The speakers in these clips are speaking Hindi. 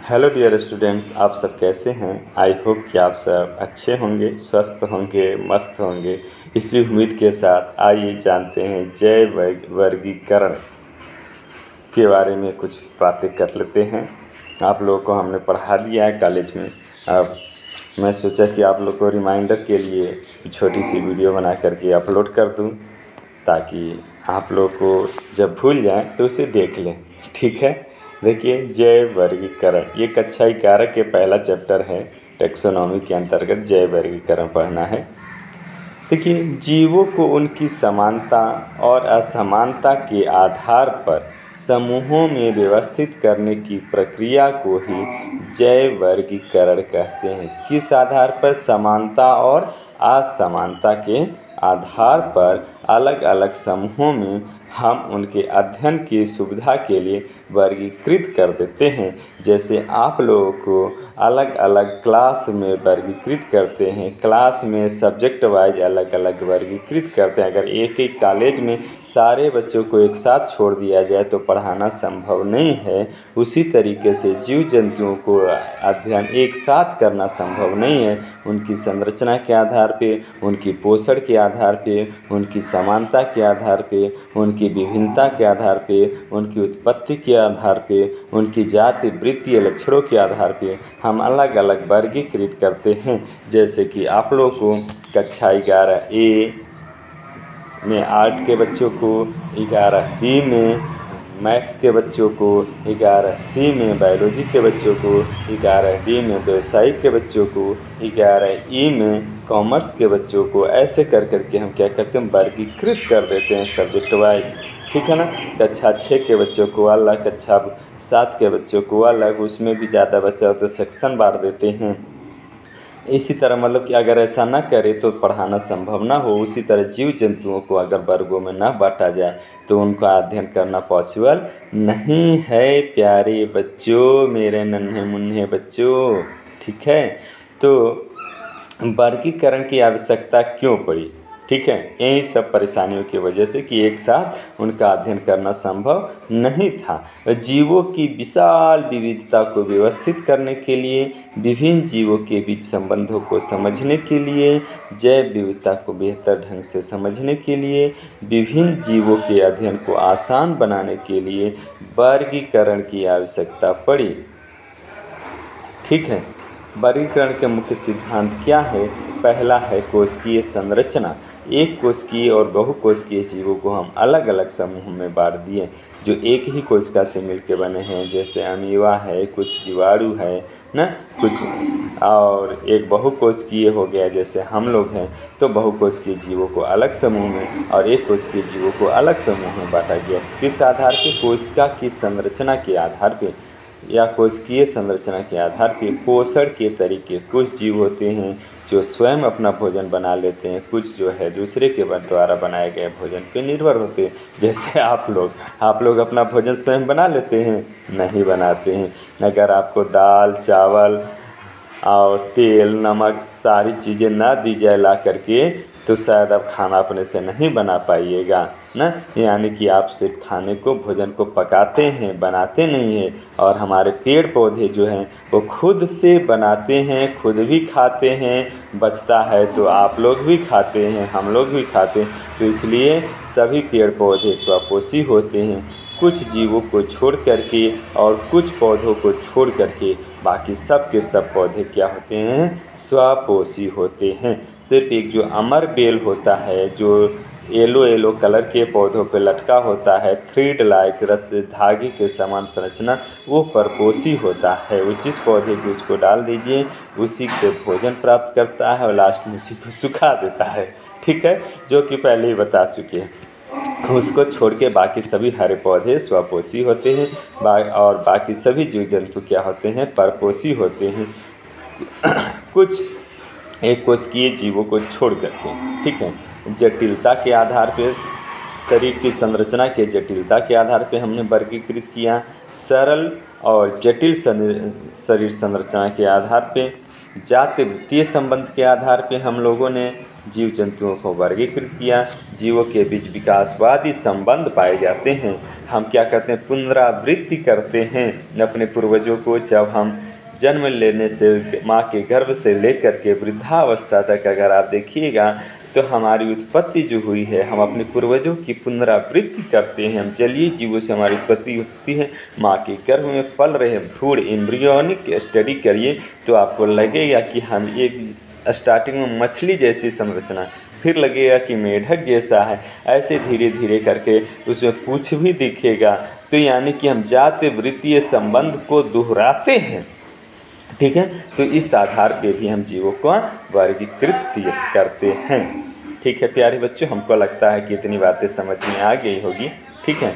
हेलो डियर स्टूडेंट्स, आप सब कैसे हैं। आई होप कि आप सब अच्छे होंगे, स्वस्थ होंगे, मस्त होंगे। इसी उम्मीद के साथ आइए जानते हैं जैव वर्गीकरण के बारे में कुछ बातें कर लेते हैं। आप लोगों को हमने पढ़ा दिया है कॉलेज में। अब मैं सोचा कि आप लोग को रिमाइंडर के लिए छोटी सी वीडियो बना करके अपलोड कर दूं, ताकि आप लोग को जब भूल जाएं तो उसे देख लें। ठीक है, देखिए जैव वर्गीकरण ये कक्षा 11 के पहला चैप्टर है। टेक्सोनॉमी के अंतर्गत जैव वर्गीकरण पढ़ना है। देखिए, जीवों को उनकी समानता और असमानता के आधार पर समूहों में व्यवस्थित करने की प्रक्रिया को ही जैव वर्गीकरण कहते हैं। किस आधार पर? समानता और असमानता के आधार पर अलग अलग समूहों में हम उनके अध्ययन की सुविधा के लिए वर्गीकृत कर देते हैं। जैसे आप लोगों को अलग अलग क्लास में वर्गीकृत करते हैं, क्लास में सब्जेक्ट वाइज अलग अलग वर्गीकृत करते हैं। अगर एक ही कॉलेज में सारे बच्चों को एक साथ छोड़ दिया जाए तो पढ़ाना संभव नहीं है। उसी तरीके से जीव जंतुओं को अध्ययन एक साथ करना संभव नहीं है। उनकी संरचना के आधार पे, उनकी पोषण के आधार पे, उनकी समानता के आधार पे, उनकी विभिन्नता के आधार पे, उनकी उत्पत्ति के आधार पे, उनकी जाति वृत्तीय लक्षणों के आधार पे हम अलग अलग वर्गीकृत करते हैं। जैसे कि आप लोगों को कक्षा 11A में आर्ट के बच्चों को, 11B में मैथ्स के बच्चों को, 11C में बायोलॉजी के बच्चों को, 11D में व्यवसायिक के बच्चों को, 11E में कॉमर्स के बच्चों को, ऐसे कर करके हम क्या करते हैं, वर्गीकृत कर देते हैं सब्जेक्ट वाइज। ठीक है ना। कक्षा 6 के बच्चों को अलग, कक्षा 7 के बच्चों को अलग, उसमें भी ज़्यादा बच्चा हो तो सेक्शन बांट देते हैं। इसी तरह मतलब कि अगर ऐसा ना करें तो पढ़ाना संभव ना हो। उसी तरह जीव जंतुओं को अगर वर्गों में ना बांटा जाए तो उनका अध्ययन करना पॉसिबल नहीं है। प्यारे बच्चों, मेरे नन्हे मुन्ने बच्चों, ठीक है। तो वर्गीकरण की आवश्यकता क्यों पड़ी? ठीक है, यही सब परेशानियों की वजह से कि एक साथ उनका अध्ययन करना संभव नहीं था। जीवों की विशाल विविधता को व्यवस्थित करने के लिए, विभिन्न जीवों के बीच संबंधों को समझने के लिए, जैव विविधता को बेहतर ढंग से समझने के लिए, विभिन्न जीवों के अध्ययन को आसान बनाने के लिए वर्गीकरण की आवश्यकता पड़ी। ठीक है, वर्गीकरण के मुख्य सिद्धांत क्या है? पहला है कोशिकीय संरचना। एक कोशिकीय और बहुकोशिकीय जीवों को हम अलग अलग समूहों में बांट दिए जो एक ही कोशिका से मिलकर बने हैं। जैसे अमीबा है, कुछ जीवाणु है ना, कुछ और एक बहुकोशिकीय हो गया जैसे हम लोग हैं। तो बहुकोशिकीय जीवों को अलग समूह में और एक कोशिकीय जीवों को अलग समूह में बांटा गया। किस आधार पे? कोशिका की संरचना के आधार पे या कोशिकीय संरचना के आधार पे पोषण के तरीके। कुछ जीव होते हैं जो स्वयं अपना भोजन बना लेते हैं, कुछ जो है दूसरे के द्वारा बनाए गए भोजन पे निर्भर होते हैं। जैसे आप लोग अपना भोजन स्वयं बना लेते हैं? नहीं बनाते हैं। अगर आपको दाल, चावल और तेल, नमक सारी चीज़ें ना दी जाए ला करके तो शायद आप खाना अपने से नहीं बना पाइएगा ना। यानी कि आप सिर्फ खाने को, भोजन को पकाते हैं, बनाते नहीं हैं। और हमारे पेड़ पौधे जो हैं वो खुद से बनाते हैं, खुद भी खाते हैं। बचता है तो आप लोग भी खाते हैं, हम लोग भी खाते हैं। तो इसलिए सभी पेड़ पौधे स्वपोषी होते हैं। कुछ जीवों को छोड़ करके और कुछ पौधों को छोड़ करके बाकी सब के सब पौधे क्या होते हैं? स्वपोषी होते हैं। सिर्फ एक जो अमर बेल होता है, जो येलो कलर के पौधों पे लटका होता है, थ्रेड लाइक रस धागे के समान संरचना, वो परपोषी होता है। वो जिस पौधे को उसको डाल दीजिए उसी से भोजन प्राप्त करता है और लास्ट में उसी को सुखा देता है। ठीक है, जो कि पहले ही बता चुके हैं। उसको छोड़ के बाकी सभी हरे पौधे स्वपोषी होते हैं और बाकी सभी जीव जंतु क्या होते हैं? परपोषी होते हैं। कुछ एक कोशिकीय जीवों को छोड़ करके। ठीक है, जटिलता के आधार पे, शरीर की संरचना के जटिलता के आधार पे हमने वर्गीकृत किया। सरल और जटिल शरीर संरचना के आधार पे, जाति वृत्तीय संबंध के आधार पे हम लोगों ने जीव जंतुओं को वर्गीकृत किया। जीवों के बीच विकासवादी संबंध पाए जाते हैं। हम क्या करते हैं, पुनरावृत्ति करते हैं अपने पूर्वजों को। जब हम जन्म लेने से, माँ के गर्भ से लेकर के वृद्धावस्था तक अगर आप देखिएगा तो हमारी उत्पत्ति जो हुई है, हम अपने पूर्वजों की पुनरावृत्ति करते हैं। हम जलीय जीवों से हमारी उत्पत्ति होती है, माँ के गर्भ में पल रहे भ्रूण, एम्ब्रियोनिक स्टडी करिए तो आपको लगेगा कि हम एक स्टार्टिंग में मछली जैसी संरचना, फिर लगेगा कि मेढक जैसा है, ऐसे धीरे धीरे करके उसमें पूँछ भी दिखेगा। तो यानी कि हम जाति वृत्तीय संबंध को दोहराते हैं, ठीक है। तो इस आधार पे भी हम जीवों को वर्गीकृत करते हैं, ठीक है प्यारे बच्चों। हमको लगता है कि इतनी बातें समझ में आ गई होगी, ठीक है।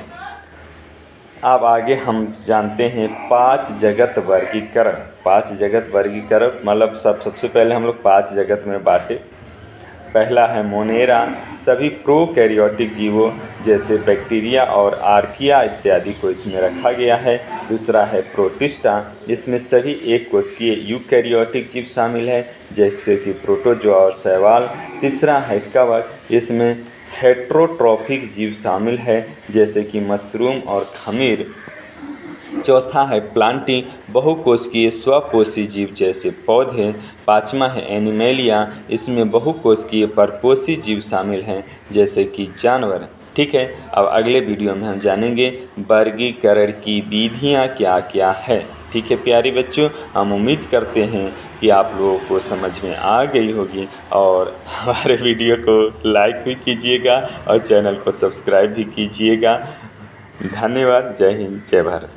अब आगे हम जानते हैं 5 जगत वर्गीकरण। 5 जगत वर्गीकरण मतलब सबसे पहले हम लोग 5 जगत में बांटे। पहला है मोनेरा, सभी प्रोकैरियोटिक जीवों जैसे बैक्टीरिया और आर्किया इत्यादि को इसमें रखा गया है। दूसरा है प्रोटिस्टा, इसमें सभी एक कोशिकीय यूकैरियोटिक जीव शामिल है जैसे कि प्रोटोजोआ और शैवाल। तीसरा है कवक, इसमें हेट्रोट्रॉफिक जीव शामिल है जैसे कि मशरूम और खमीर। चौथा है प्लांटी, बहुकोशिकीय स्वपोषी जीव जैसे पौधे। पाँचवा है एनिमेलिया, इसमें बहुकोशिकीय परपोषी जीव शामिल हैं जैसे कि जानवर, ठीक है। अब अगले वीडियो में हम जानेंगे वर्गीकरण की विधियाँ क्या क्या है, ठीक है प्यारे बच्चों। हम उम्मीद करते हैं कि आप लोगों को समझ में आ गई होगी और हमारे वीडियो को लाइक भी कीजिएगा और चैनल को सब्सक्राइब भी कीजिएगा। धन्यवाद। जय हिंद, जय भारत।